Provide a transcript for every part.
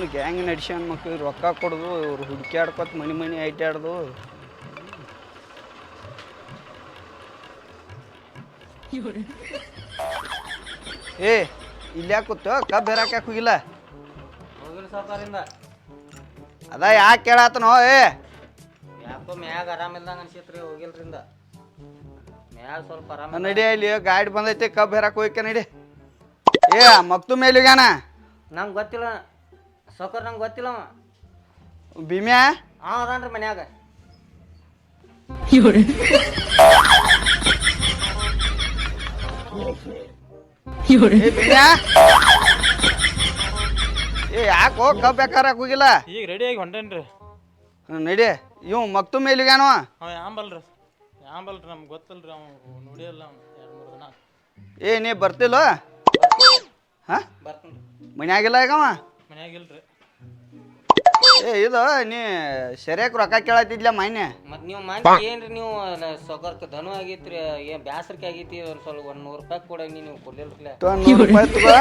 ಅವನು ಗ್ಯಾಂಗ್ ನಡ್ಸ್ಯಾನ ಮಕ್ಳು ರೊಕ್ಕ ಕೊಡೋದು ಇವ್ರು ಹುಡುಕ್ಯಾಡ್ಕೊತ ಮನೆ ಐಟ್ಯಾಡ್ದು. ಏ ಇಲ್ಲಿ ಯಾಕೆ ಕೂತು ಕಬ್ಬು ಹೇರಾಕ ಯಾಕೆ ಹೋಗಿಲ್ಲ? ಹೋಗಿಲ್ಲ ಸಾವುಕಾರಿಂದ. ಅದ ಯಾಕೆ ಕೇಳಾತನೋ? ಯಾಕೋ ಮ್ಯಾಗ ಆರಾಮಿಲ್ದಂಗೆ ಅನ್ಸಿತ್ರಿ, ಹೋಗಿಲ್ರಿಂದ. ಮ್ಯಾಗ ಸ್ವಲ್ಪ ಆರಾಮ ನಡಿ, ಇಲ್ಲಿ ಗಾಡಿ ಬಂದೈತಿ, ಕಬ್ಬು ಹೇರಾಕ ಹೋಯ್ಕ ನಡಿ. ಏ ಮಕ್ತು ಮೇಲಿಗಾನ ನಂಗೆ ಗೊತ್ತಿಲ್ಲ ಸಾವುಕಾರ, ನಂಗೆ ಗೊತ್ತಿಲ್ಲ. ಭೀಮ್ಯಾ ಅದಾನ್ರಿ ಮನ್ಯಾಗ. ಏ ಯಾಕೋ ಕಬ್ಬು ಬೇಕಾರಾಕ ಹೋಗಿಲ್ಲ? ಈಗ ರೆಡಿ ಆಗಿ ಹೊಂಟೇನ್ರಿ. ನಡಿ. ಇವ್ ಮಕ್ತು ಮೇಲಿಗಾನೋ? ಅವ ಯಾಂಬಲ್ರಿ ನಮ್ಗೆ ಗೊತ್ತಲ್ರಿ, ಅವ ನೋಡಿಯಲ್ಲ 2-3 ದಿನ. ಏ ನೀ ಬರ್ತಿಲ್ಲ? ಹಾಂ ಬರ್ತೀನಿ. ಮನ್ಯಾಗಿಲ್ಲ ಈಗವ? ಮನ್ಯಾಗಿಲ್ರಿ. ಏ ಇದು ನೀ ಸರಿಯಾಗಿ ರೊಕ್ಕ ಕೇಳತ್ತಿದ್ಲ ಮಾನ್ಯ. ಮತ್ತು ನೀವು ಮಂದಿ ಏನ್ರಿ ನೀವು ಸಾವುಕಾರಕ್ಕೆ ಧನು ಆಗೈತ್ರಿ, ಏನು ಬ್ಯಾಸರಿಕೆ ಆಗೈತಿ. ಒಂದು ಸ್ವಲ್ಪ 100 ರೂಪಾಯಿ ಕೊಡಂಗಿ ನೀವು ಕೊಡ್ಲಿಲ್ಲ. 100 ರೂಪಾಯಿ ತಗೋ.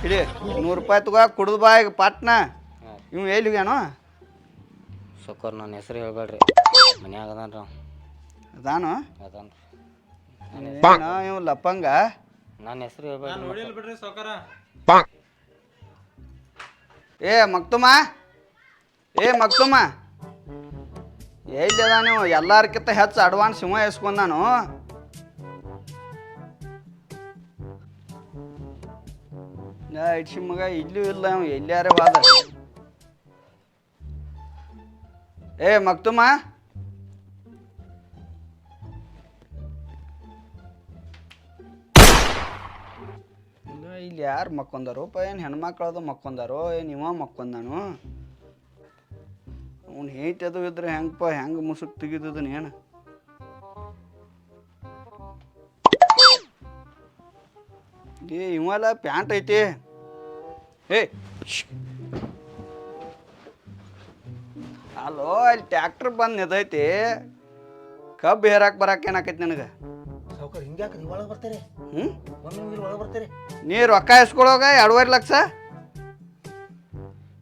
ಇಡಿ 100 ರೂಪಾಯಿ ತಗೋ, ಕುಡ್ದು ಬಾ ಈಗ ಪಟ್ನ. ಇವ್ ಎಲ್ಲಿಗೇನೋ? ಸಾವುಕಾರ ನನ್ನ ಹೆಸರು ಹೇಳ್ಬೇಡ್ರಿ, ಮನ್ಯಾಗ ಅದಾನ್ರಿ. ಅದಾನು? ಅದಾನ್ರಿ. ಇವ್ ಲಪ್ಪಂಗ. ನನ್ನ ಹೆಸರು ಹೇಳ್ಬೇಡ್ರಿ. ನೋಡಿಲ್ಲ ಬಿಡ್ರಿ ಸಾವುಕಾರ. ಏ ಮಕ್ತುಮ, ಎಲ್ಲಿ ಅದ ನೀವು? ಎಲ್ಲಾರ್ಕಿಂತ ಹೆಚ್ಚು ಅಡ್ವಾನ್ಸ್ ಇವ ಎಸ್ಕೊಂಡ್ ನಾನು. ಇಡ್ಸಿ ಮಗ ಇಲ್ಲೂ ಇಲ್ಲ, ಅವ ಎಲ್ಲಾರ ವಾದ. ಏ ಮಕ್ತುಮ, ಇಲ್ಲಿ ಯಾರು ಮಕ್ಕೊಂದಾರೋಪ್ಪ? ಏನು ಹೆಣ್ಮಕ್ಳದು ಮಕ್ಕೊಂದಾರೋ, ಏನು ಇವ ಮಕ್ಕೊಂದಾನು? ಅವ್ನು ಹೇಟದು ಇದ್ರೆ ಹೆಂಗಪ್ಪ, ಹೆಂಗೆ ಮುಸುಕ್ ತೆಗಿದದನ್ ಏನು? ಏ ಇವಲ್ಲ ಪ್ಯಾಂಟ್ ಐತಿ. ಏ ಅಲ್ಲೋ, ಅಲ್ಲಿ ಟ್ಯಾಕ್ಟ್ರ್ ಬಂದು ನಿದೈತಿ, ಕಬ್ಬು ಹೇರಾಕ್ ಬರಾಕ ಏನಾಕೈತಿ ನನಗೆ? ಸಾವುಕಾರ ಹಿಂಗ್ಯಾಕ್ರಿ ಒಳಗೆ ಬರ್ತೀರಿ? ಒಳಗೆ ಬರ್ತೀರಿ? ನೀ ರೊಕ್ಕ ಎಸ್ಕೊಳೋಗ 2.5 ಲಕ್ಷ.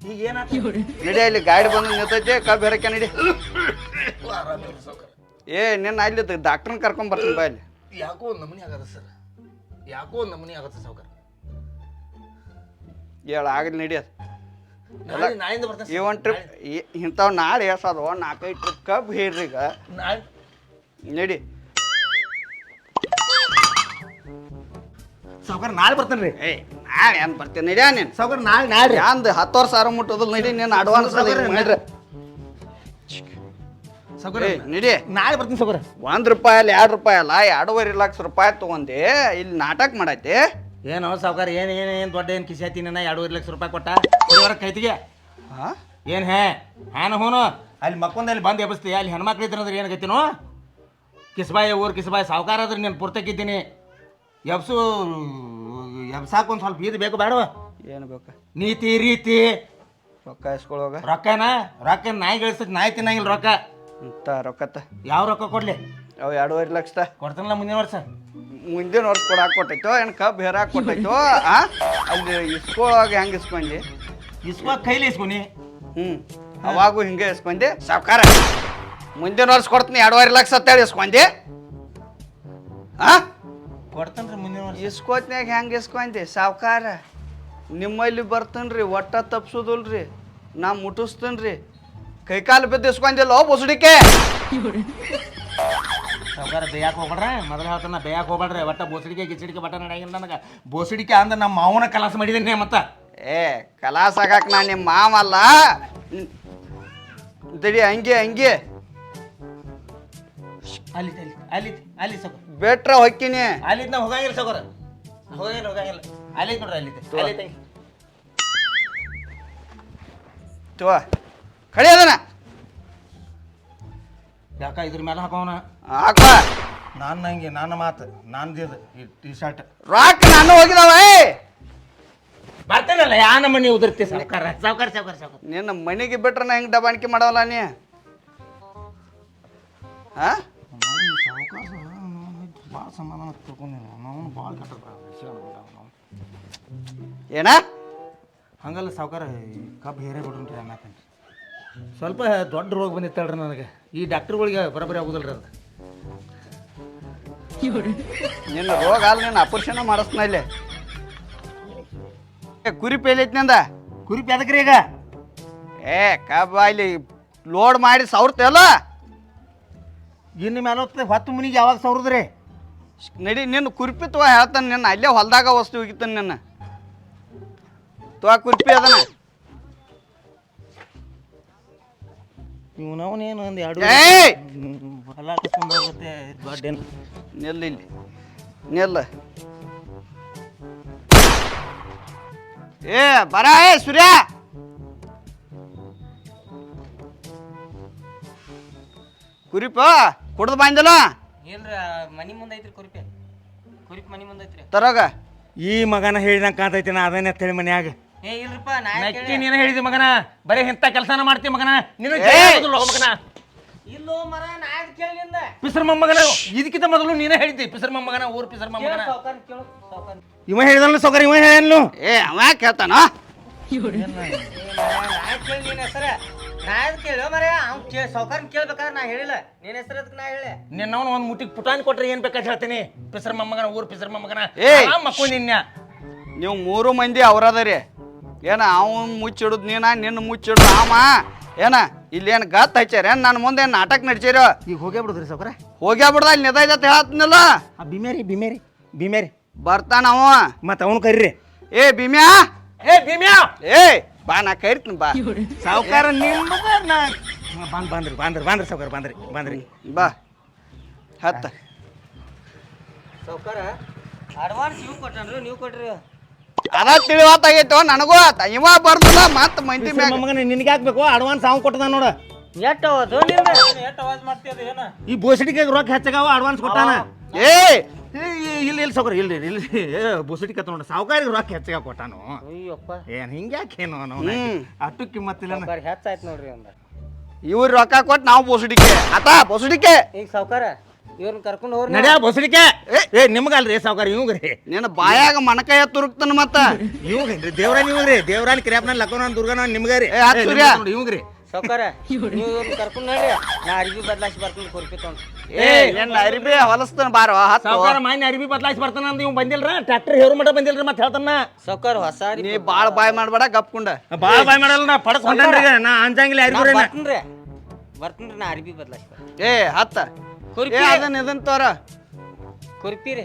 ಈಗ ಏನಾಯ್ತು? ನಡಿ, ಇಲ್ಲಿ ಗಾಡಿ ಬಂದು ನಿಂತೈತಿ, ಕಬ್ಬು ಹೇರಕ್ಕೆ ನಡಿ. ಏ ನಿನ್ನ ಅಲ್ಲಿ ಡಾಕ್ಟ್ರನ್ನ ಕರ್ಕೊಂಡ್ ಬರ್ತೀನಿ ಬಾ. ಇಲ್ಲಿ ಯಾಕೋ ಒಂದು ನಮೂನಿ ಆಗತ್ತೆ ಸರ್, ಯಾಕೋ ಒಂದು ನಮೂನಿ ಆಗತ್ತೆ ಸಾವುಕಾರ. ಹೇಳ ಆಗಲಿ ನಡಿ. ಅದು ನಾಳೆಯಿಂದ ಬರ್ತೇನೆ. ಈ ಒಂದು ಟ್ರಿಪ್ ಇಂಥವು ನಾಳೆ ಎಸೋದು 4-5 ಟ್ರಿಪ್ ಕಬ್ಬು ಹೇಳ್ರಿ ಈಗ. ನಾಳೆ ನಡಿ ಸಾವುಕಾರ, ನಾಳೆ ಬರ್ತೇನೆ ರೀ. ಏ ನಾಳೆ ಏನು ಬರ್ತೀನಿ ನಡಿಯ ನೀನು? ಸಾವುಕಾರ ನಾಳೆ ಅಂದ್ 10 ವರ್ಷ ಆರ ಮುಟ್ಟೋದಿಲ್ಲ. ನಡಿ, ನೀನು ಅಡ್ವಾನ್ಸ್ ಮಾಡ್ರಿ. ಸಾವುಕಾರ ನಡಿ, ನಾಳೆ ಬರ್ತೀನಿ ಸಾವುಕಾರ. 1 ರೂಪಾಯಿ ಅಲ್ಲ 2 ರೂಪಾಯಿ ಅಲ್ಲ 2.5 ಲಕ್ಷ ರೂಪಾಯಿ ತಗೊಂಡಿ ಇಲ್ಲಿ ನಾಟಕ ಮಾಡೈತಿ. ಏನೋ ಸಾವುಕಾರ, ಏನು ದೊಡ್ಡ ಏನು ಕಿಸಿ ಆಯ್ತೀನಿ 2.5 ಲಕ್ಷ ರೂಪಾಯಿ ಕೊಟ್ಟ ಕೈತಿಗೆ. ಹಾಂ ಏನು ಹ್ಯಾನ ಹೋನು ಅಲ್ಲಿ ಮಕ್ಕೊಂದಲ್ಲಿ ಬಂದು ಎಬ್ಬಿಸ್ತಿ. ಅಲ್ಲಿ ಹೆಣ್ಮಕ್ಳು ಇದ್ರಂದ್ರೆ ಏನಾಗೈತಿನೋ? ಕಿಸ್ಬಾಯಿ ಊರು ಕಿಸ್ಬಾಯಿ ಸಾವುಕಾರ ಆದ್ರೆ ನೀನು ಪುರ್ತಕ್ಕಿದ್ದೀನಿ. ಎಬ್ಸಾಕ ಒಂದು ಸ್ವಲ್ಪ ಇದು ಬೇಕು ಬೇಡವ? ಏನು ಬೇಕಾ? ನೀತಿ ರೀತಿ. ರೊಕ್ಕ ಇಸ್ಕೊಳ್ಳೋಗ ರೊಕ್ಕ ನಾಯಿ ಗಳಿಸ್ತೈತಿ, ನಾಯಿ ತಿನ್ನಂಗಿಲ್ಲ ರೊಕ್ಕ. ಇಂಥ ರೊಕ್ಕತ್ತ ಯಾವ ರೊಕ್ಕ ಕೊಡ್ಲಿ? ಅವು 2.5 ಲಕ್ಷ ಕೊಡ್ತಾನಲ್ಲ ಮುಂದಿನ ವರ್ಷ. ಮುಂದಿನ ವರ್ಷ ಕೊಡಾಕ್ ಕೊಟ್ಟೈತೋ ಏನು ಕಬ್ಬು ಹೇರಾಕ್ ಕೊಟ್ಟೈತೋ? ಅಲ್ಲಿ ಇಸ್ಕೊಳ್ಳೋವಾಗ ಹೆಂಗೆ ಇಸ್ಕೊಂಡಿ? ಇಸ್ಕೋ ಕೈಲಿ ಇಸ್ಕೊನಿ. ಅವಾಗೂ ಹಿಂಗೆ ಇಸ್ಕೊಂಡಿ ಸಾವ್ಕಾರ. ಮುಂದಿನ ವರ್ಷ ಕೊಡ್ತೀನಿ 2.5 ಲಕ್ಷ ಅಂತೇಳಿ ಇಸ್ಕೊಂಡಿ. ಕೊಡ್ತಾನ್ರಿ ಮುಂದಿನ ವರ್ಷ. ಇಸ್ಕೋತ್ನ್ಯಾಗ ಹೆಂಗೆ ಇಸ್ಕೊಂಡಿ ಸಾವ್ಕಾರ? ನಿಮ್ಮಲ್ಲಿ ಬರ್ತನ್ರಿ, ಒಟ್ಟ ತಪ್ಸೋದಿಲ್ರಿ, ನಾ ಮುಟ್ಟಿಸ್ತೇನ್ರಿ. ಕೈಕಾಲು ಬಿದ್ದು ಇಸ್ಕೊಂಡಿಲ್ಲ ಬೊಸಡಿಕೆ. ಸಾವುಕಾರ ಬೇಯಕ್ಕೆ ಹೋಗ್ಬೇಡ್ರ, ಮೊದಲು ಹೇಳ್ತಾನ ಬೇಯಕ್ಕೆ ಹೋಗ್ಬೇಡ್ರಿ. ಒಟ್ಟ ಬೋಸಡಿಕೆ ಗಿಚಡಿಕೆ ಬಟ್ಟ ನಡೆಯಂಗಿಲ್ಲ ನನಗೆ. ಬೋಸಡಿಕೆ ಅಂದ್ರೆ ನಮ್ಮ ಮಾವನ ಕಲಾಸ ಮಾಡಿದ್ದೇನೆ. ಮತ್ತೆ ಏ ಕಲಾಸ ಆಗಾಕ ನಾನು ನಿಮ್ಮ ಮಾವಲ್ಲ. ತಡಿ, ಹಂಗೆ ಅಲ್ಲಿ ಅಲ್ಲಿ ಅಲ್ಲಿ ಸಾವುಕಾರ ಬೇಟ್ರ ಹೊಕ್ಕಿನಿ. ಅಲ್ಲಿದ್ ನಾವು ಹೋಗಂಗಿಲ್ಲ ಸಾವುಕಾರ, ಹೋಗಂಗಿಲ್ಲ. ಅಲ್ಲಿ ನೋಡ್ರಿ, ಅಲ್ಲಿ ತೋ ಕಡಿ ಅದನ ಯಾಕ ಇದ್ರ ಮೇಲೆ ಹಾಕೋಣ ಹಾಕ. ನನ್ನ ಮಾತು ನಂದು ಈ ಟಿ ಶರ್ಟ್ ರಾಕ್ ನಾನು ಹೋಗಿದಾವ. ಬರ್ತೇನಲ್ಲ ಯಾ ನಮ್ಮನೆ ಉದುರ್ತಿ ಸಾವುಕಾರ. ನಿನ್ನ ಮನೆಗೆ ಬಿಟ್ರೆ ನಾ ಹೆಂಗೆ ದಬಾಣಿಕೆ ಮಾಡವಲ್ಲ ನೀ? ಹಾಂ ಭಾಳ ಸಮಾಧಾನ ತಿಳ್ಕೊಂಡಿಲ್ಲ ನಾವು. ಭಾಳ ಕೆಟ್ಟ ಏನ ಹಂಗಲ್ಲ ಸಾವ್ಕಾರ ಕಬ್ಬು ಹೇರೇ ಬಿಡ್ರಿ ಅನ್ನಕಂತ ಸ್ವಲ್ಪ ದೊಡ್ಡ ರೋಗ ಬಂದಿತ್ತಲ್ರಿ ನನಗೆ ಈ ಡಾಕ್ಟ್ರುಗಳಿಗೆ ಬರೋಬ್ಬರಿ ಆಗೋದಿಲ್ಲ ರೀ ಅದು ನಿನ್ನ ರೋಗ ಅಲ್ಲ ನೀನು ಆಪರೇಷನ್ ಮಾಡಿಸ್ನ ಇಲ್ಲಿ ಕುರಿ ಪೇಲೈತ್ನಂದ ಕುರಿಪಿ ಅದಕ್ರಿ ಈಗ ಏ ಕಬ್ಬ ಇಲ್ಲಿ ಲೋಡ್ ಮಾಡಿ ಸವ್ರ್ತೇವಲ್ಲ ಇನ್ನು ಮೇಲೆ ಹೊತ್ತು ಮುನಿಗೆ ಯಾವಾಗ ಸವ್ರದ್ರಿ ನಡಿ ನಿನ್ನ ಕುರ್ಪಿ ತೋ ಹೇಳ್ತಾನೆ ನಿನ್ನ ಅಲ್ಲೇ ಹೊಲ್ದಾಗ ವಸ್ತು ಹೋಗಿತ್ತಾನೆ ನಿನ್ನ ತೋ ಕುರ್ಪಿ ಅದನ್ನ ಇವನವನೇನು ಒಂದು ಎರಡು ಏಯ್ ಹೊಲ ಕಸ್ಕೊಂಡು ಹೋಗುತ್ತೆ ದೊಡ್ಡ ಏನು ನಿಲ್ಲ ಇಲ್ಲಿ ನಿಲ್ಲ ಏ ಬರ ಏ ಸೂರ್ಯ ಕುರಿಪ ಕುಡ್ದು ಬಂದಲ್ಲ ಇಲ್ರಿ ಮನಿ ಮುಂದೆ ಐತ್ರಿ ಕುರಿಪಿ ಮನಿ ಮುಂದೆ ಐತ್ರಿ ತರೋಗ ಈ ಮಗನ ಹೇಳಿದಂಗೆ ಕಾಣ್ತೈತಿ ನಾ ಅದನ್ನೇ ಹೇಳಿ ಮನ್ಯಾಗ ಏ ಇಲ್ರಿಪ್ಪ ನಾ ನಕ್ಕಿ ನೀನು ಹೇಳಿದಿ ಮಗನ ಬರೀ ಇಂಥ ಕೆಲಸನ ಮಾಡ್ತಿ ಮಗನ ನೀನು ಮಗನ ಇಲ್ಲೋ ಮರ ನಾ ಕೇಳಿಂದ ಪಿಸರ್ ಮೊಮ್ಮಗನ ಇದಕ್ಕಿಂತ ಮೊದಲು ನೀನೇ ಹೇಳಿದ್ದಿ ಪಿಸರ್ ಮೊಮ್ಮಗನ ಊರ್ ಪಿಸರ್ ಮೊಮ್ಮಗನ ಸಾವ್ಕಾರ ಕೇಳು ಸಾವ್ಕಾರ ಇವ ಹೇಳಿದಲ್ಲ ಸೌಕರ್ ಇವ ಹೇಳನು ಏ ಅವ ಕೇಳ್ತಾನ ನಾ ಕೇಳಿ ನಿನ್ನ ಹೆಸರ ನಾ ಯಾವ್ದು ಕೇಳೋ ಮರ ಅವ್ನು ಸಾವ್ಕಾರನ್ ಕೇಳ್ಬೇಕಾದ್ರೆ ನಾ ಹೇಳಿಲ್ಲ ನಿನ್ನ ಹೆಸರು ಅದಕ್ಕೆ ನಾ ಹೇಳಿ ನಿನ್ನವನು ಒಂದು ಮುಟ್ಟಿಗೆ ಪುಟಾಣಿ ಕೊಟ್ರೆ ಏನು ಬೇಕಾದ್ ಹೇಳ್ತೀನಿ ಪಿಸರ್ ಮೊಮ್ಮಗನ ಊರ್ ಪಿಸರ್ ಮೊಮ್ಮಗನ ಏಯ್! ಮಕ್ಕಳು ನಿನ್ನ ನೀವು 3 ಮಂದಿ ಅವ್ರದರಿ ಏನ ಅವನ್ ಮುಚ್ಚಿಡುದು ನೀನ ನಿನ್ನ ಮುಚ್ಚಿಡುದು ಆಮ ಏನ ಇಲ್ಲೇನು ಗತ್ ಹಚ್ಚಾರ ಏನ್ ನನ್ನ ಮುಂದೆ ಏನು ನಾಟಕ ನಡ್ಸಿರೋ ಈಗ ಹೋಗೇ ಬಿಡುದ್ರಿ ಸೌಕರ ಹೋಗ್ಯಾ ಬಿಡ್ದ ಇಲ್ಲಿ ನಿದೈತೆ ಹೇಳ್ತೀನಲ್ಲ ಆ ಬಿಮೇರಿ ಬರ್ತಾನ ಅವ ಮತ್ತೆ ಅವನು ಕರೀರಿ ಏ ಭೀಮ್ಯಾ ಏ ಭೀಮ್ಯಾ ಏ ಬಾ ನಾ ಕರಿತೀನಿ ಬಾ ಸಾವುಕಾರ ಬಂದ್ರಿ ಸಾವುಕಾರ ಬಂದ್ರಿ ಬಾ ಹತ್ತ ಸಾವ್ಕಾರ ಅಡ್ವಾನ್ಸ್ ಇವು ಕೊಟ್ಟನ್ರಿ ನೀವು ಕೊಟ್ರಿ ಅದ ತಿಳಿವಾತಾಗೈತೋ ನನಗೂ ಇವ ಬರ್ದಲ್ಲ ಮತ್ತ ಮಂದಿ ಮ್ಯಾಗ ಮಗನ ನಿನಗೆ ಹಾಕ್ಬೇಕು ಅಡ್ವಾನ್ಸ್ ಅವ್ನು ಕೊಟ್ಟದ ನೋಡ ಎಷ್ಟು ಅವತ್ತು ನಿಂದ ಎಷ್ಟು ಅವಾಜ್ ಮಾಡ್ತೀಯದ ಏನ ಈ ಬೋಸಡಿಗೆ ರೊಕ್ಕ ಹೆಚ್ಚಾಗವ ಅಡ್ವಾನ್ಸ್ ಕೊಟ್ಟಾನ ಏ ಇಲ್ಲ ಸಾವುಕಾರ ಇಲ್ಲ ಬೋಸಡಿ ಕತ್ತ ನೋಡ ಸಾವುಕಾರಿಗೆ ರೊಕ್ಕ ಹೆಚ್ಚಾಗ ಕೊಟ್ಟಾನು ಅಯ್ಯಪ್ಪ ಏನ್ ಹಿಂಗ್ಯಾಕೇನು ಅಷ್ಟು ಕಿಮ್ಮತ್ತಿಲ್ಲ ಸಾವ್ಕಾರ ಹೆಚ್ಚಾಯ್ತು ನೋಡ್ರಿ ಒಂದ ಇವ್ರ ರೊಕ್ಕ ಕೊಟ್ಟು ನಾವು ಬೋಸಡಿಕೆ ಆತ ಬೋಸಡಿಕೆ ಈಗ ಸಾವ್ಕಾರ ಇವ್ರನ್ನ ಕರ್ಕೊಂಡು ಹೋಗ್ರಿ ನಡ್ಯಾ ಬೋಸಡಿಕೆ ಏ ನಿಮ್ಗಲ್ರಿ ಸಾವುಕಾರ ಇವ್ಗ್ರಿ ನಿನ್ನ ಬಾಯಾಗ ಮಣಕಾಯ ತುರುಕ್ತಾನ ಮತ್ತ ಇವ್ಗೇನ್ರಿ ದೇವ್ರಾನ್ ಇವ್ರಿ ದೇವ್ರಾನ್ ಕ್ರ್ಯಾಪ್ನ ಲಕ್ಕನ ದುರ್ಗನ ನಿಮ್ಗರಿ ಏ, ಹತ್ ಸೂರ್ಯ. ಇವ್ಗ್ರಿ ಸಾವ್ಕಾರ ನೀವು ಇವ್ರನ್ನ ಕರ್ಕೊಂಡು ನೋಡ್ರಿ ನಾ ಅರ್ಬಿ ಬದಲಾಯಿಸಿ ಬರ್ತೀನಿ ಕುರ್ಪಿ ತೊಗೊಂಡು ಏ ನಿನ್ನ ಅರಿಬಿ ಹೊಲಸ್ತಾನ ಬಾರೋ ಹತ್ತು ಸಾವುಕಾರ ಮಾನ್ಯ ಅರಿಬಿ ಬದಲಾಯಿಸಿ ಬರ್ತಾನ ಅಂತ ಇವ್ ಬಂದಿಲ್ರ ಟ್ರ್ಯಾಕ್ಟರ್ ಹೇರು ಮಠ ಬಂದಿಲ್ರಿ ಮತ್ತೆ ಹೇಳ್ತಾನ ಸಾವ್ಕಾರ ಹೊಸ ನೀ ಬಾಳ ಬಾಯ್ ಮಾಡ್ಬೇಡ ಗಪ್ಕೊಂಡ ಬಾಳ ಬಾಯ್ ಮಾಡಲ್ಲ ನಾ ಪಡಕ್ ಹೊಂಟೇನ್ರಿ ನಾ ಅಂಜಂಗಿಲ್ಲ ಯಾರಿಗೂ ಬರ್ತೀನಿ ನಾ ಅರ್ಬಿ ಬದಲಾಯಿಸಿ ಏ ಹತ್ತ ಕುರ್ಪಿ. ಏ ಅದನ್ನ ಇದನ್ನ ತೋರ ಕುರ್ಪಿ ರೀ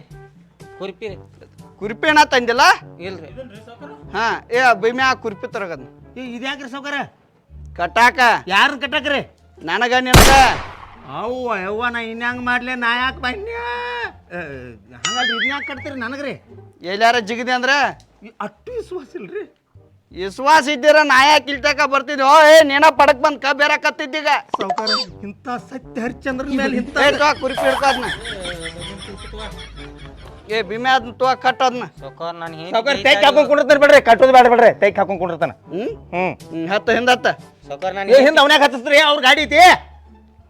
ಕುರ್ಪಿ ಏನ ತಂದಿಲ್ಲ ಇಲ್ರಿ ಹಾ ಏ ಭೀಮ್ಯಾ ಕುರ್ಪಿ ತರಗದ್ ಇದ್ಯಾಕ್ರಿ ಸಾವುಕಾರ ಕಟ್ಟಾಕ ಯಾರನ್ನ ಕಟ್ಟಾಕ್ರಿ ನನಗ ನಿನಗ ಅವ್ವ ಯವ್ವ ನಾ ಇನ್ಯಾಂಗ ಮಾಡ್ಲಿ ನಾ ಯಾಕೆ ಬನ್ಯ ಹಂಗಲ್ರಿ ಇದ್ನ್ಯಾಕ ಕಟ್ತೀರಿ ನನಗ್ರಿ ಎಲ್ಲಾರ ಜಿಗದಿ ಅಂದ್ರ ಅಷ್ಟು ವಿಶ್ವಾಸ ಇಲ್ರಿ ವಿಶ್ವಾಸ ಇದ್ದೀರ ನಾ ಯಾಕೆ ಇಲ್ತಕ ಬರ್ತಿದ್ವಿ ಓ ಏ ನೀನ ಪಡಕ್ ಬಂದ್ ಬೇರೆ ಕತ್ತಿದ್ದೀಗ ಸಾವುಕಾರ ಇಂಥ ಸತ್ಯ ಹರಿಶ್ಚಂದ್ರನ ಮೇಲೆ ಇಂಥ ಏ ತೋ ಕುರ್ಪಿ ಹಿಡ್ಕೊ ಅದನ್ನ ಏ ಭೀಮ್ಯಾ ಅದನ್ನ ತೋ ಕಟ್ ಅದನ್ನ ಸಾವ್ಕಾರ ನಾನು ಸಾವುಕಾರ ತೈಕ್ ಹಾಕೊಂಡ್ ಕುಂಡಿರ್ತಾನೆ ಬಿಡ್ರಿ ಕಟ್ಟೋದು ಬೇಡ ಬಿಡ್ರಿ ತೈಕ್ ಹಾಕೊಂಡ್ ಕುಂಡಿರ್ತಾನ ಹತ್ತ ಹಿಂದ ಹತ್ತ ಸಾವ್ಕಾರ ಏ ನಾನು ಹಿಂದ ಅವನ್ಯಾಗ ಹತ್ತಿಸ್ರಿ ಅವ್ರ ಗಾಡಿ ಐತಿ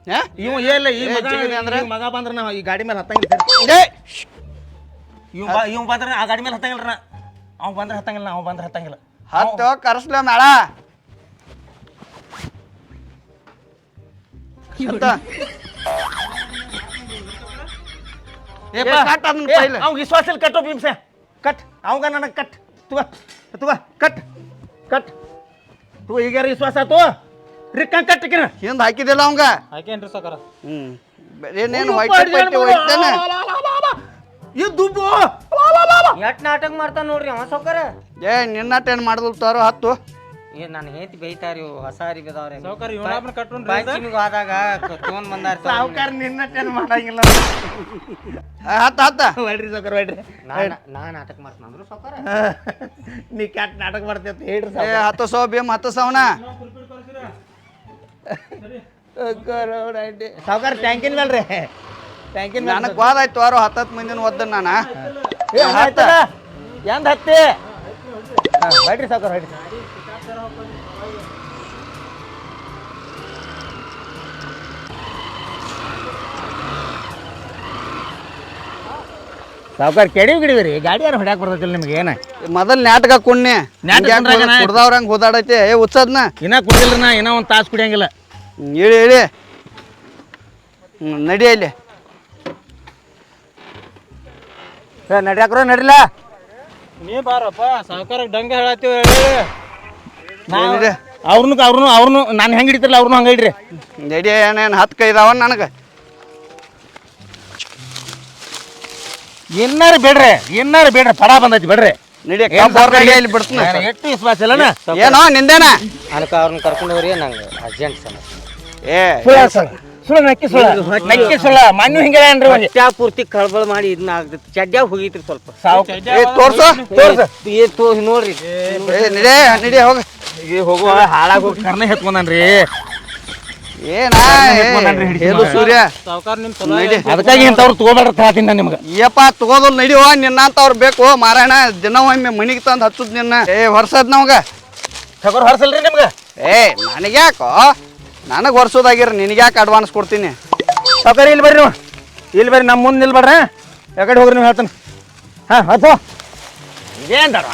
ಹಾ ಇವ ಏಲ್ಲ ಈ ಮಗ ಜಿಗದಿ ಅಂದ್ರೆ? ಈ ಮಗ ಬಂದ್ರ ನಾ ಈ ಗಾಡಿ ಮೇಲೆ ಹತ್ತಂಗಿಲ್ಲ ಏ ಇವ್ ಬಂದ್ರ ಆ ಗಾಡಿ ಮೇಲೆ ಹತ್ತಂಗಿಲ್ಲ ಅವ್ ಬಂದ್ರ ಹತ್ತಂಗಿಲ್ಲ ಅವ್ ಬಂದ್ರ ಹತ್ತಂಗಿಲ್ಲ ಹತ್ತು ಕರ್ಸ್ಲ ಮೇಳ ಹತ್ತ. ಏ, ಕಟ್ ಅದನ್ನ ಪೈಲೆ. ಅವ್ಗ ವಿಶ್ವಾಸ ಇಲ್ಲ ಕಟ್ಟೋ ಭೀಮ್ಸೆ ಕಟ್ ಅವಂಗ ನನಗೆ ಕಟ್ ತುಗ ಕಟ್ ಈಗಾರ ವಿಶ್ವಾಸ ಆತು ರಿಕ್ಕ ಕಟ್ಟಕಿನ ಹಿಂದ್ ಹಾಕಿದಿಲ್ಲ ಅವಂಗ ಹಾಕೇನ್ರಿ ಸಾವ್ಕಾರ ಏನೇನು ಹೊಯ್ತೇನೆ ಇದ್ದುಬ್ಬು ಎಷ್ಟ್ ನಾಟಕ ಮಾಡ್ತಾನ ನೋಡ್ರಿ ಅವ ಸಾವ್ಕಾರ ಏ ನಿನ್ನಟ್ ಏನ್ ಮಾಡಿದ್ರು ತಾರೋ ಹತ್ತು ಏ ನಾನು ಹೇತಿ ಬೈತಾರಿ ಹೊಸ ಅರಿಬಿ ಅದಾವ್ರಿ ಸಾವ್ಕಾರ ಇವನೊಬ್ಬನ ಕಟ್ಕೊಂಡ್ರಿ ಬಾಯ್ಚಿನಿಗೆ ಹೋದಾಗ ತೊಗೊಂಡ್ ಬಂದಾರ ಸಾವುಕಾರ ನಿನ್ನಟ್ಟೇನು ಮಾಡಂಗಿಲ್ಲ ಹತ್ತ ಹತ್ತ ಹೊಡ್ರಿ ಸಾವುಕಾರ ಹೊಡ್ರಿ ನಾ ನಾಟಕ ಮಾಡ್ತಾನಂದ್ರು ಸಾವ್ಕಾರ ನೀ ಕ್ಯಾಟ್ ನಾಟಕ ಮಾಡ್ತೀವಿ ಅಂತ ಹೇಳ್ರಿ ಏ ಹತ್ತು ಸೌ ಭೀಮ್ ಹತ್ತು ಸೌನ ಸಾವುಕಾರ ಟ್ಯಾಂಕಿನ ಮೇಲ್ರಿ ಟ್ಯಾಂಕಿನ ಮೇಲೆ ನನಗ್ ಬಾದಾಯ್ತು ವಾರ ಹತ್ತತ್ತು ಮಂದಿನ ಒದ್ದನ್ ನಾನು ಎಂದ ಹತ್ತಿ ಹೊಡ್ರಿ ಸಾವುಕಾರ ಹೊಡ್ರಿ ಸಾವುಕಾರ ಕೆಡಿವಿ ಗಿಡಿವಿರಿ ಗಾಡಿ ಯಾರು ಹೊಡ್ಯಾಕ ಬರ್ತೈತಿಲ್ಲ ನಿಮ್ಗೆ ಏನ ಮೊದಲ್ ನಾಟಕ ಕುಣ್ಣೆ ನಾಟಕ ಕುಂಡ್ರಾಗನ? ಕುಡ್ದವ್ರಂಗೆ ಹೋದಾಡೈತಿ ಏ ಉಚ್ಚದ್ನ ಇನ್ನ ಕುಡಿದಿಲ್ಲ ನಾ ಇನ್ನೂ ಒಂದು ತಾಸು ಕುಡಿಯಂಗಿಲ್ಲ. ಇಳಿ ಇಳಿ ನಡಿ ಅಲ್ಲಿ ನಡ್ಯಾಕ್ರ ನಡಿಲ್ಲ ನೀ ಬಾರಪ್ಪ ಸಾವುಕಾರ ಡಂಗೆ ಹೇಳತ್ತೀವಿ ಹೇಳಿ ನಡಿ ಅವ್ರನ್ನು ನಾನು ಹೆಂಗೆ ಹಿಡಿತಿರಲ್ಲ ಅವ್ರನ್ನೂ ಹಂಗೆ ಹಿಡ್ರಿ. ನಡಿ ಏನೇನು 10 ಕೈದಾವ ನನಗೆ ಏನಾರು ಬೇಡ್ರಿ ಪಡ ಬಂದೈತಿ ಬೇಡ್ರಿ. ನಡಿ ಇಲ್ಲಿ ಬಿಡ್ತೀನಿ ಎಷ್ಟು ವಿಶ್ವಾಸ ಇಲ್ಲನ ಏನೋ ನಿಂದೇನ ಅದಕ್ಕೆ ಅವ್ರನ್ನ ಕರ್ಕೊಂಡು ಹೋಗ್ರಿ ನಂಗೆ ಅರ್ಜೆಂಟ್ ಸಮಸ್ಯೆ. ಏ ಸುಳ್ಳು ನಕ್ಕಿ ಸುಳ್ಳ ಮಣ್ಣು ಹಿಂಗೆ ಏನ್ರಿ ಚಾ ಪೂರ್ತಿ ಕಳ್ಬಳ ಮಾಡಿ ಇದನ್ನ ಆಗ್ತೈತಿ ಚಡ್ಡ್ಯಾಗ ಹೋಗಿತ್ರಿ ಸ್ವಲ್ಪ ಏ ತೋರ್ಸು ನೋಡ್ರಿ ಏ ನಡಿ ಹೋಗ ಹೋಗುವ ಹಾಳಾಗಿ ಹೋಗಿ ಕರ್ನ ಹೆತ್ಕೊಂಡನ್ರಿ. ಏನಾ ಹೇಳು ಸೂರ್ಯ ಸಾವುಕಾರ ನಿಮ್ಮ ಚಲೋ ನಡಿ ಅದಕ್ಕಾಗಿ ಇಂಥವ್ರು ತಗೋಬೇಡ್ರಿ ಹೇಳ್ತೀನಿ ನಾನು ನಿಮ್ಗೆ. ಏಪ್ಪ ತಗೋದಲ್ ನಡಿವ ನಿನ್ನಂತವ್ರು ಬೇಕು ಮಾರಾಯಣ ದಿನ ಒಮ್ಮೆ ಮನಿಗೆ ತಂದು ಹಚ್ಚುದ್ ನಿನ್ನ ಏ ಹೊರ್ಸದ್ ನಮ್ಗ ತಗೋರ್ ಹೊರಸಲ್ರಿ ನಿಮ್ಗೆ. ಏ ನನಗ್ಯಾಕೋ ನನಗೆ ಹೊರ್ಸೋದಾಗಿರ ನಿನಗ್ಯಾಕೆ ಅಡ್ವಾನ್ಸ್ ಕೊಡ್ತೀನಿ ಸಾವುಕಾರ ಇಲ್ಲಿ ಬರ್ರಿ ನೀವು ಇಲ್ಲಿ ಬರ್ರಿ ನಮ್ಮ ಮುಂದೆ ನಿಲ್ಬೇಡ್ರ ಯಾಕಡೆ ಹೋಗ್ರಿ ನೀವು ಹೇಳ್ತಾನೆ ಹಾಂ ಹತ್ತೋ ಇದೇನು ತಡ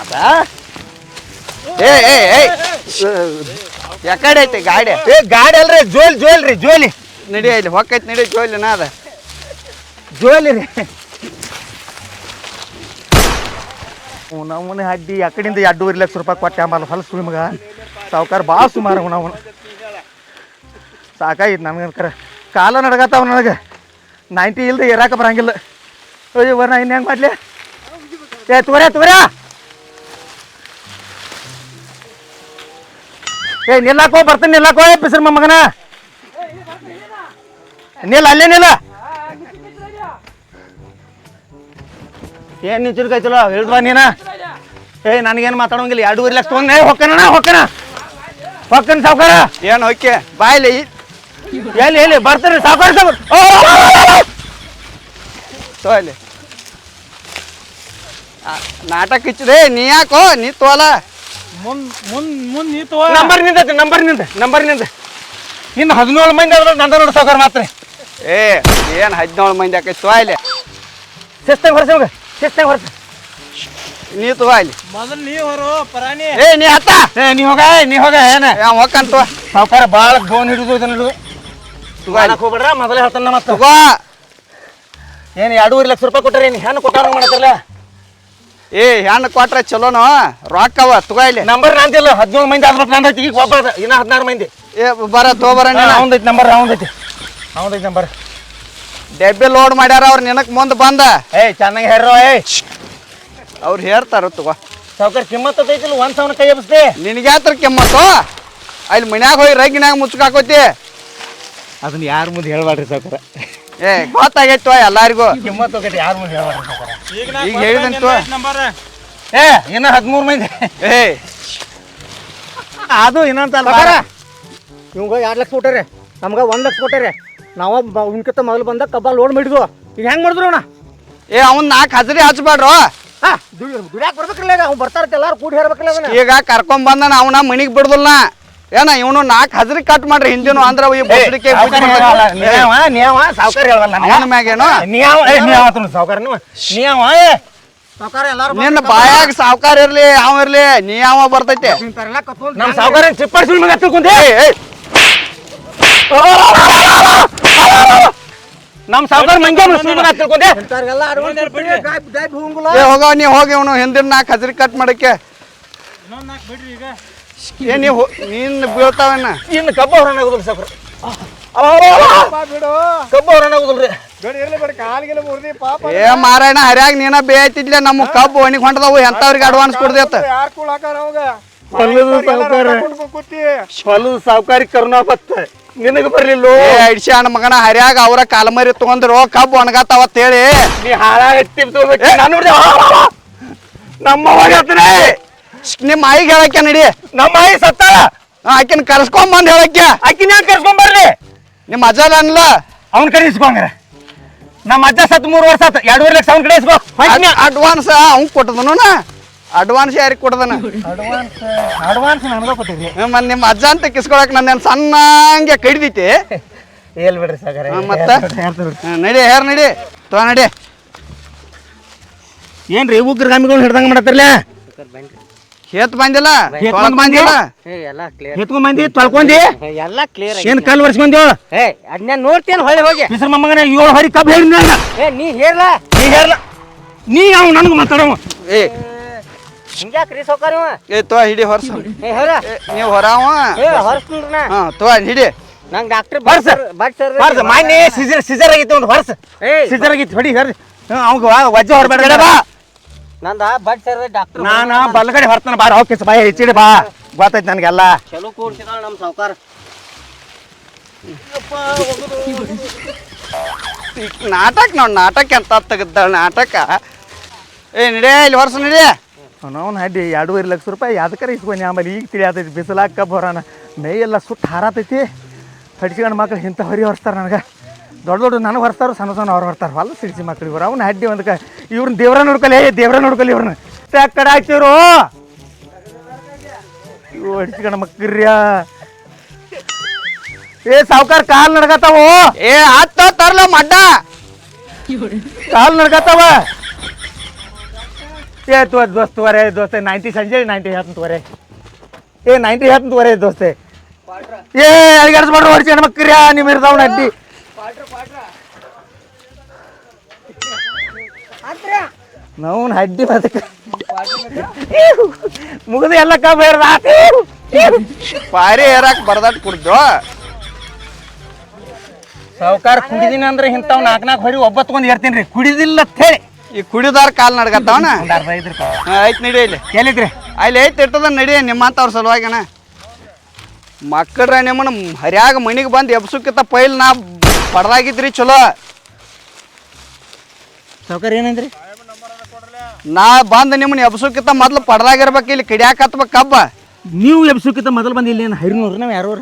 ಏ ಏ ಏ ಯಾಕಡೆ ಐತಿ ಗಾಡಿ ಏ ಗಾಡಿ ಅಲ್ರಿ ಜೋಲಿ ನಡಿ ಇಲ್ಲಿ ಹೊಕ್ಕೈತಿ ನಡಿ ಜೋಲಿನ ಅದ ಜೋಲಿ ರೀ ನಮ್ಮನೆ ಅಡ್ಡಿ ಆ ಕಡೆಯಿಂದ 2.5 ಲಕ್ಷ ರೂಪಾಯಿ ಕೊಟ್ಟೆ ಆಮೇಲೆ ಹೊಲಸು ಸುಳಿ ಮಗ ಸಾವುಕಾರ ಭಾಳ ಸುಮಾರು ನಾವು ಸಾಕಾಗಿತ್ತು ನನಗನ್ಕರ ಕಾಲ ನಡಗತ್ತಾವ ನನಗೆ 90 ಇಲ್ದೆ ಇರಾಕ ಬರಂಗಿಲ್ಲ. ಅಯ್ಯೋ ನಾ ಇನ್ನು ಹೆಂಗೆ ಮಾಡಲಿ ಏ ತೋರ ಏ ನಿಲ್ಲಾಕೋ ಬರ್ತಾನೆ ನಿಲ್ಲಾಕೋ ಬಿಸಿರು ಮಗನ ಅಲ್ಲೇ ನಿಲ್ಲ ಏನು ನಿಂಚಿರ್ಕೈತಲ್ಲ ಹೇಳಿದ್ವಾ ನೀನ ಏ ನನಗೇನು ಮಾತಾಡೋಂಗಿಲ್ಲ 2.5 ಲಕ್ಷ ತೊಗೊಂಡೆ ಹೊಕ್ಕನ ಸಾವುಕಾರ ಏನು ಹೊಕ್ಕೆ ಬಾಯ್ಲಿ ಎಲ್ಲಿ ಬರ್ತಾರೆ ಸಾವುಕಾರ ತೋಲಿ ನಾಟಕ ಇಚ್ಚಿದೆ ನೀ ಯಾಕೋ ನೀ ತೋಲ ಮುಂದ್ ನೀ ತಗೋ ನಂಬರ್ ನಿಂದ ಇನ್ನು 17 ಮಂದಿ ಆದ್ರೆ ನಂದ ನೋಡಿ ಸಾವುಕಾರ ಮಾತ್ರ ಏ ಏನು 17 ಮಂದಿ ಆಕೈತಿ ತೋಯ್ಲಿ ಶಿಸ್ತಾಗ ಹೊರಸ ನೀ ತಗೋಯ್ಲಿ ಮೊದಲು ನೀ ಹೊರು ಪರಾಣಿ ಏ ನೀ ಹತ್ತ ಏ ನೀ ಹೋಗ ಏನ ಹೊಕ್ಕಂತ ಸಾವುಕಾರ ಭಾಳ ಗೋನ್ ಹಿಡಿದು ಹಿಡಿದು ತಗೋಯ್ಲಿ ಹೋಗ್ಬೇಡ್ರ ಮೊದಲೇ ಹೇಳ್ತಾನ ಮತ್ತೆ ತಗೋ ಏನು 2.5 ಲಕ್ಷ ರೂಪಾಯಿ ಕೊಟ್ಟಾರೆ ಏನು ಹೆಣ್ಣು ಕೊಟ್ಟಾರ ಮಾಡತ್ತಲ್ಲ ಏ ಹೆಣ್ಣು ಕೊಟ್ರೆ ಚಲೋನು ರೊಕ್ಕವ ತಗೋಯ್ಲಿ ನಂಬರ್ ನಂದಿಲ್ಲ 17 ಮಂದಿ ಆದ್ರೂ ನಂದೈತಿ ಈಗ ಒಬ್ಬ ಇನ್ನ 16 ಮಂದಿ ಏ ಬರ ತಗೋಬರ ಅವನದೈತಿ ನಂಬರ್ ಡೆಬ್ಬಿ ಲೋಡ್ ಮಾಡ್ಯಾರ ಅವ್ರು ನಿನಕ್ ಮುಂದೆ ಬಂದ ಏಯ್ ಚೆನ್ನಾಗಿ ಹೇರೋ ಏಯ್ ಅವ್ರು ಹೇಳ್ತಾರ ತಗೋ ಸಾವುಕಾರ ಕಿಮ್ಮತ್ ಐತಿಲ್ಲ 1,000 ಕೈ ಎಬ್ಸ್ದೆ ನಿನಗ್ಯಾತ್ರ ಕೆಮ್ಮತ್ತು ಅಲ್ಲಿ ಮನ್ಯಾಗ ಹೋಗಿ ರಗ್ಗಿನ್ಯಾಗ ಮುಚ್ಕಾಕೋತಿ ಅದನ್ನ ಯಾರ ಮುಂದೆ ಹೇಳ್ಬಾಡ್ರಿ ಸಾವುಕಾರ ಏ ಗೊತ್ತಾಗೈತು ಎಲ್ಲಾರಿಗೂ ಕಿಮ್ಮತ್ ಹೋಗೈತಿ ಯಾರ ಮುಂದೆ ಹೇಳ್ಬಾಡ್ರಿ ಸಾವುಕಾರ ಈಗ ಹೇಳಿದಂತು ನಂಬರ್ ಏ ಇನ್ನ 13 ಮಂದಿ ಏ ಅದು ಇನ್ನೊಂದು ಇವಂಗ 2 ಲಕ್ಷ ಕೊಟ್ಟಾರೆ ನಮ್ಗೆ 1 ಲಕ್ಷ ಕೊಟ್ಟಾರೆ ನಾವು ಉನ್ಕಿಂತ ಮೊದಲು ಬಂದ ಕಬ್ಬ ಲೋಡ್ ಮಾಡಿದ್ವು ಈಗ ಹೆಂಗೆ ಮಾಡಿದ್ರು ಅಣ್ಣ ಏ ಅವ್ನ್ 4 ಹಜರಿ ಹಚ್ಬೇಡ್ರು ಹಾಂ ದುಡ್ಯಾಕೆ ಬರ್ಬೇಕಲ್ಲ ಅವ್ನು ಬರ್ತಾರತ್ತೆ ಎಲ್ಲಾರು ಕೂಡಿ ಹೇರ್ಬೇಕಲ್ಲ ಅವನ ಈಗ ಕರ್ಕೊಂಡ್ ಬಂದನ ಅವನ ಮನಿಗ್ ಬಿಡ್ದಲ್ಲ ಏನ ಇವನು 4 ಹಜರಿ ಕಟ್ ಮಾಡ್ರಿ ಹಿಂದಿನ ಅಂದ್ರ ಈ ಬಸಡಿಕೆ ಸಾವುಕಾರ ಹೇಳಲ್ಲ ಅವನ ಮ್ಯಾಗೇನು ಸಾವುಕಾರ ನೀವು ಸಾವುಕಾರ ಎಲ್ಲಾರು ನಿನ್ನ ಬಾಯಾಗ ಸಾವ್ಕಾರ ಇರ್ಲಿ ಅವ ಇರ್ಲಿ ನೀ ಅವ ಬರ್ತೈತೆ ಇಂಥವ್ರೆಲ್ಲ ಕತ್ಕೊಂಡು ನಮ್ಮ ಸಾವುಕಾರ ಚಿಪ್ಪಾಡಿ ಸುಳ್ಳು ಮಗ ತಿಳ್ಕೊಂಡೆ ನಮ್ಮ ಸಾವುಕಾರ ಮಂಗ್ಯ ಸುಳ್ಳು ಮಗ ತಿಳ್ಕೊಂಡೆ ಇಂಥವ್ರಿಗೆಲ್ಲ ಗಾಯಬ್ ಹೋಗಂಗಿಲ್ಲ ಏ ಹೋಗವ ನೀ ಹೋಗಿ ಇವನು ಹಿಂದಿನ 4 ಹಜರಿ ಕಟ್ ಮಾಡಕ್ಕೆ ಇನ್ನೊಂದು 4 ಬಿಡ್ರಿ ಈಗ ಏ ನೀನ್ ಬೀಳ್ತಾವನ್ನ ಇನ್ನು ಕಬ್ಬ ಹೊರನ ಆಗುದಿಲ್ಲ ಸಾವುಕಾರ ಕಬ್ಬ ಹೊರನ ಆಗುದಿಲ್ರಿ ಏ ಮಾರಾಯಣ ಹರ್ಯಾಗ ನೀನ ಬೇಯ್ತಿದ್ಲೆ ನಮ್ಮ ಕಬ್ಬು ಒಣಿಗ್ ಹೊಂಟದವು ಎಂತವ್ರಿಗೆ ಅಡ್ವಾನ್ಸ್ ಕೊಡ್ದೇತ ಹೊಲದ ಸಾವುಕಾರಿ ಕರುಣಾ ಬತ್ತ ನಿನಗೆ ಬರ್ಲಿಲ್ಲ ಏ ಅಡ್ಸಿ ಅಣ್ಣ ಮಗನ ಹರ್ಯಾಗ ಅವ್ರ ಕಾಲಮರಿ ತಗೊಂಡ್ರು ಕಬ್ಬು ಒಣಗತ್ತಾವತ್ ಹೇಳಿ ನೀ ಹಾಳಾಗತ್ತಿ ನಮ್ಮ ನಿಮ್ಮ ಆಯಿಗೆ ಹೇಳಕ್ಕೆ ನಡಿ ನಮ್ಮ ಆಯಿ ಸತ್ತಾಳ ಆಕಿನ ಕರ್ಸ್ಕೊಂಡ್ ಹೇಳಕ್ಕೆ ಆಕಿನ ಯಾಕೆ ಕರ್ಸ್ಕೊಂಡ್ ಬರ್ರಿ ನಿಮ್ಮ ಅಜ್ಜ ಅನ್ಲ ಅವ್ನ ಕಡೆ ಇಸ್ಕೊಂಡ್ರ ನಮ್ಮ ಅಜ್ಜ ಸತ್ 3 ವರ್ಷ ಆತ 2.5 ಲಕ್ಷ ಅವ್ನ ಕಡೆ ಇಸ್ಕೋ ಅಡ್ವಾನ್ಸ್ ಅವ್ನ್ ಕೊಟ್ಟದನು ಅಡ್ವಾನ್ಸ್ ಯಾರಿಗೆ ಕೊಟ್ಟದನ ಅಡ್ವಾನ್ಸ್ ನನಗ ಕೊಟ್ಟಿರಿ ಮತ್ ನಿಮ್ಮ ಅಜ್ಜ ಅಂತ ಕಿಸ್ಕೊಳಕ್ ನನ್ನ ಸಣ್ಣಂಗೆ ಕಡಿದೈತಿ ಎಲ್ ಬಿಡ್ರಿ ಸಾಗರ ಮತ್ತ ನಡಿ ಹೇರ್ ನಡಿ ತೋ ನಡಿ ಏನ್ರಿ ಉಗ್ರ ಗಾಮಿಗಳು ಹಿಡ್ದಂಗ ಮಾಡತ್ತಿರ್ಲ ಸಾವ್ಕಾರ ಬನ್ರಿ. ಹೇತ್ ಬಂದಿಲ್ಲ ಹೇತ್ ತೊಳ್ಕೊಂಡ್ ಬಂದಿಲ್ಲ ಎಲ್ಲ ಕ್ಲಿಯರ್, ಎತ್ಕೊಂಡ್ ಬಂದಿ ತೊಳ್ಕೊಂಡಿ ಎಲ್ಲ ಕ್ಲಿಯರ್. ಏನ್ ಕಲ್ ವರ್ಷಕೊಂದೇವ್ ಅದನ್ನ ನೋಡ್ತೇನೆ ಹೊಳ್ಳಿ ಹೋಗಿ. ಬಿಸ್ರ ಮೊಮ್ಮಗನ 7 ಹರಿ ಕಬ್ಬು ಹೇಳಿ ನೀ ಹೇರ್ಲಾ ನೀ ಹೇಳಲ್ಲ ನೀ ಅವ್ ನನಗೆ ಮಾತಾಡವ ಏ ಹಿಂಗ್ಯಾಕ್ರಿ ಸಾವ್ಕಾರ ಇವ? ಏ ತೋ ಹಿಡಿ ಹೊರ್ಸ ಹೊರ ನೀವು ಹೊರಾವ ಹೊರಸ್ಕೊಂಡ್ರನ ಹಾ ತೋ ಹಿಡಿ ನಂಗೆ ಡಾಕ್ಟರ್ ಹೊರ್ಸ. ಬಟ್ ಸರ್ ಹೊರ್ಸ ಮಾನ್ಯ ಸಿಜರ್ ಆಗಿತ್ತು ಒಂದು ಹೊರ್ಸ ಏಯ್. ಸಿಜರ್ ಆಗಿತ್ತು ಹೊಡಿ ಹರಿ ಅವಾಗ ವಜ್ಜ ಹೊರಬೇಡ ಬಾ ನಂದ ಬಟ್ ಸರ್ ಡಾಕ್ಟರ್ ನಾನು ಬಲಗಡೆ ಹೊರ್ತಾನ ಬಾರ ಹೋಗಿ ಬಾಯ್ ಹೆಚ್ಚಿಡಿ ಬಾ ಗೊತ್ತೈತಿ ನನಗೆಲ್ಲ ಚಲೋ ಕೂಡ್ಸಿದಾಳ ನಮ್ಮ ಸಾವ್ಕಾರ. ನಾಟಕ ನೋಡಿ ನಾಟಕ ಅಂತ ತೆಗೆದ ನಾಟಕ ಏ ನಡಿ ಇಲ್ಲಿ ಹೊರ್ಸ ನಡಿ ನಾವು ಹಡ್ಡಿ 2.5 ಲಕ್ಷ ರೂಪಾಯಿ ಯಾವ್ದಕ್ಕಾರ ಇಸ್ಕೊಂಡಿ ಆಮೇಲೆ ಈಗ ತಿಳಿಯಾತೈತಿ ಬಿಸಿಲಾಗ ಕಬ್ಬು ಹೊರಾನ ಮೇಯೆಲ್ಲ ಸುಟ್ಟು ಹಾರಾತೈತಿ ಹಡ್ಸಿಕೊಂಡು ಮಕ್ಳು ಇಂಥ ಹೊರಿ ಹೊರ್ಸ್ತಾರೆ ನನಗೆ ದೊಡ್ಡ ದೊಡ್ಡ ನನಗೆ ಹೊರ್ಸ್ತಾರೆ ಸಣ್ಣ ಸಣ್ಣ ಅವ್ರು ಹೊರ್ತಾರೆ ಹೊಲ ಸಿಡಿಸಿ ಮಕ್ಳು ಇವ್ರು ಅವ್ನ ಹಡ್ಡಿ ಒಂದಕ್ಕೆ ಇವ್ರನ್ನ ದೇವ್ರ ನೋಡ್ಕೊಲಿ ದೇವ್ರ ನೋಡ್ಕೊಲಿ ಇವ್ರನ್ನ ಕಡೆ ಹಾಕ್ತಿವ್ರು ಇವು ಹಡ್ಸಿಕೊಂಡು ಮಕ್ಕ್ರಿಯ ಏ ಸಾವ್ಕಾರ ಕಾಲ್ ನಡ್ಕತ್ತಾವು ಏ ಹತ್ತ ತರ್ಲ ಮಡ್ಡ ಕಾಲ್ ನಡ್ಕತ್ತಾವ ಏ ದೋಸ್ತ್ ತೋರೆ ದೋಸ್ತೆ 90 ಸಂಜೆ 90 ಹೇಳ್ತೀನಿ ತೋರೆ ಏ 90 ಹೇಳ್ತೀನಿ ತೋರೆ ದೋಸ್ತೆ ಏ ಅಡಿಗಾಡ್ಸ್ಬಿಡ್ರಿ ಹೊಡ್ಸಿ ಮಕ್ಕ್ರಿಯ ನಿಮ್ಮ ಇರ್ತಾವಣ ಅಡ್ಡಿ ನಾವು ಹಡ್ಡಿ ಬದಕ ಮುಗಿದು ಎಲ್ಲ ಕಬ್ಬ ಪಾರಿ ಏರಾಕ್ ಬರ್ದಾಟ್ ಕುಡ್ದು ಸಾವುಕಾರ ಕುಡಿದಿನ ಅಂದ್ರೆ ಇಂಥವ್ 4 ಹೊರಿ ಒಬ್ಬತ್ಕೊಂಡ್ ಹೇಳ್ತೀನಿ ರೀ ಕುಡಿದಿಲ್ಲ ಅಂತ ಹೇಳಿ ಈ ಕುಡಿದಾರ ಕಾಲ್ ನಡ್ಕತ್ತಾವನ ಒಂದು 5 ರೂಪಾಯಿ ಆಯ್ತು ನಡಿ ಇಲ್ಲಿ ಎಲ್ಲಿದ್ರಿ ಅಲ್ಲಿ ಐತಿ ಇಟ್ಟದ ನಡಿ ನಿಮ್ಮಂತವ್ರ ಸಲುವಾಗಿನ ಮಕ್ಕಳ್ರ ನಿಮ್ಮನ್ನ ಹರ್ಯಾಗ ಮನಿಗೆ ಬಂದು ಎಬ್ಸುಕ್ಕಿಂತ ಪೈಲ್ ನಾ ಪಡ್ದಾಗಿದ್ರಿ ಚಲೋ ಸಾವುಕಾರ ಏನಂದ್ರಿ ನಾ ಬಂದು ನಿಮ್ಮನ್ನ ಎಬ್ಸುಕ್ಕಿಂತ ಮೊದ್ಲು ಪಡ್ದಾಗಿರ್ಬೇಕು ಇಲ್ಲಿ ಕಡಿಯಾಕ ಹತ್ಬೇಕು ಕಬ್ಬ ನೀವು ಎಬ್ಸೋಕ್ಕಿಂತ ಮೊದಲು ಬಂದು ಇಲ್ಲಿ ಏನು ಹರಿನೂರು ನಾವು ಯಾರು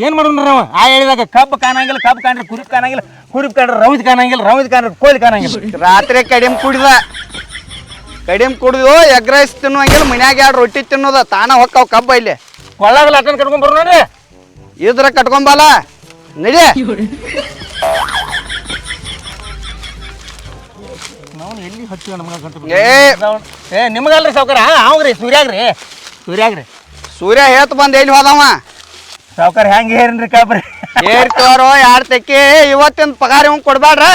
ಏನು ಮಾಡೋಣ ನಾವು ಹೇಳಿದಾಗ ಕಬ್ಬು ಕಾಣಂಗಿಲ್ಲ ಕಬ್ಬು ಕಾಣ್ರಿ ಕುರಿಪ್ ಕಾಣಂಗಿಲ್ಲ ಕುರಿಪ್ ಕಾಣ್ರಿ ರವಿದ್ ಕಾಣಂಗಿಲ್ಲ ರವಿದ್ ಕಾಣ್ರಿ ಕೋಳಿ ಕಾಣಂಗಿಲ್ಲ ರಾತ್ರಿ ಕಡಿಮೆ ಕುಡಿದ ಕಡಿಮೆ ಕುಡಿದು ಎಗ್ ರೈಸ್ ತಿನ್ನುವಂಗಿಲ್ಲ ಮನ್ಯಾಗ 2 ರೊಟ್ಟಿ ತಿನ್ನೋದ ತಾನ ಹೊಕ್ಕಾವ ಕಬ್ಬ ಇಲ್ಲಿ ಕೊಳ್ಳಾಗಲ್ಲ ಅಟನ್ ಕಟ್ಕೊಂಡ್ ಬರೋಣ ಇದ್ರ ಕಟ್ಕೊಂಬಲ್ಲ ನಡಿ ನಾವು ಎಲ್ಲಿ ಹಚ್ಚಿವ ನಮ್ಗೆ ಏ ನಿಮಗಲ್ರಿ ಸಾವುಕಾರ ಅವ್ರಿ ಸೂರ್ಯಾಗ್ರಿ ಸೂರ್ಯ ಹೇತ್ ಬಂದ್ ಎಲ್ಲಿ ಹೋದವ ಸಾವುಕಾರ ಹೆಂಗೆ ಹೇರಿನ್ರಿ ಕಾಬ್ರಿ ಏರ್ತವ್ರು ಯಾರು ತೆಕ್ಕಿ ಇವತ್ತಿನ ಪಗಾರ ಇವ್ ಕೊಡ್ಬೇಡ್ರ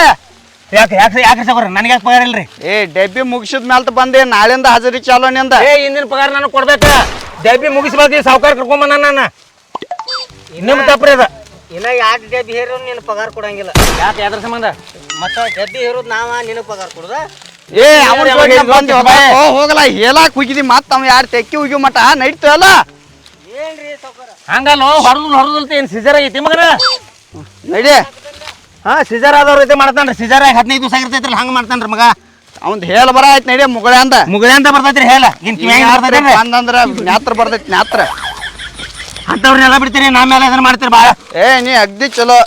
ಯಾಕೆ ಸಾವುಕಾರ ನನಗೆ ಯಾಕೆ ಪಗಾರ ಇಲ್ರಿ ಏ ಡಬ್ಬಿ ಮುಗಿಸಿದ ಮೇಲೆ ಬಂದೆ ನಾಳಿಂದ ಹಾಜರಿ ಚಾಲೋ ನಿಂದ ಇಂದಿನ ಪಗಾರ ನನಗೆ ಕೊಡ್ಬೇಕ ಡಬ್ಬಿ ಮುಗಿಸ್ಬೇಕು ಸಾವುಕಾರ ಕರ್ಕೊಂಬಂದ ನಾನು ನಿಮ್ಮ ತಪ್ಪ್ರಿ ಅದ ಇನ್ನ 2 ಡಬ್ಬಿ ಹೇರೋ ನಿನ್ನ ಪಗಾರ ಕೊಡಂಗಿಲ್ಲ. ಯಾಕೆ ಯಾವ್ದ್ರ ಸಂಬಂಧ ಮತ್ತ ಡಬ್ಬಿ ಹೇರೋದು ನಾವ ನಿನಗೆ ಪಗಾರ ಕೊಡುದ? ಏ ಹೋಗಲ್ಲ ಹೇಳಾಕ್ ಹೋಗಿದಿ ಮತ್ತ ಅವ್ ಯಾರು ತೆಕ್ಕಿ ಹೋಗಿ ಮಟ ನಡೀತಲ್ಲ ಏನ್ರಿ ಸಾವ್ಕಾರ? ಹಂಗಲ್ಲ ಹೊರದಲ್ತ ಏನು ಸಿಜರ್ ಆಗೈತಿ ಮಗನ ನಡಿ ಹಾಂ ಸಿಜರ್ ಆದವ್ರ ಐತೆ ಮಾಡ್ತಾನ್ರಿ ಸಿಜರ್ ಆಗಿ 15 ದಿವಸ ಆಗಿರ್ತೈತ್ರಿ ಹಂಗೆ ಮಾಡ್ತಾನ್ರಿ ಮಗ ಅವಂದ್ ಹೇಳ ಬರ ಆಯ್ತು ನಡಿ ಮುಗಳೆ ಅಂದ ಮುಗದೆ ಅಂತ ಬರ್ತೈತ್ರಿ ಹೇಳ ಇನ್ ಕಿವಿ ಅಂದ್ರ ನ್ಯಾತ್ರ ಬರ್ತೈತಿ ನ್ಯಾತ್ರ ಅಂಥವ್ರನ್ನೆಲ್ಲ ಬಿಡ್ತೀರಿ ನಾ ಮೇಲೆ ಅದನ್ನ ಮಾಡ್ತೀರಿ ಭಾಳ ಏ ನೀ ಅಗ್ದಿ ಚಲೋ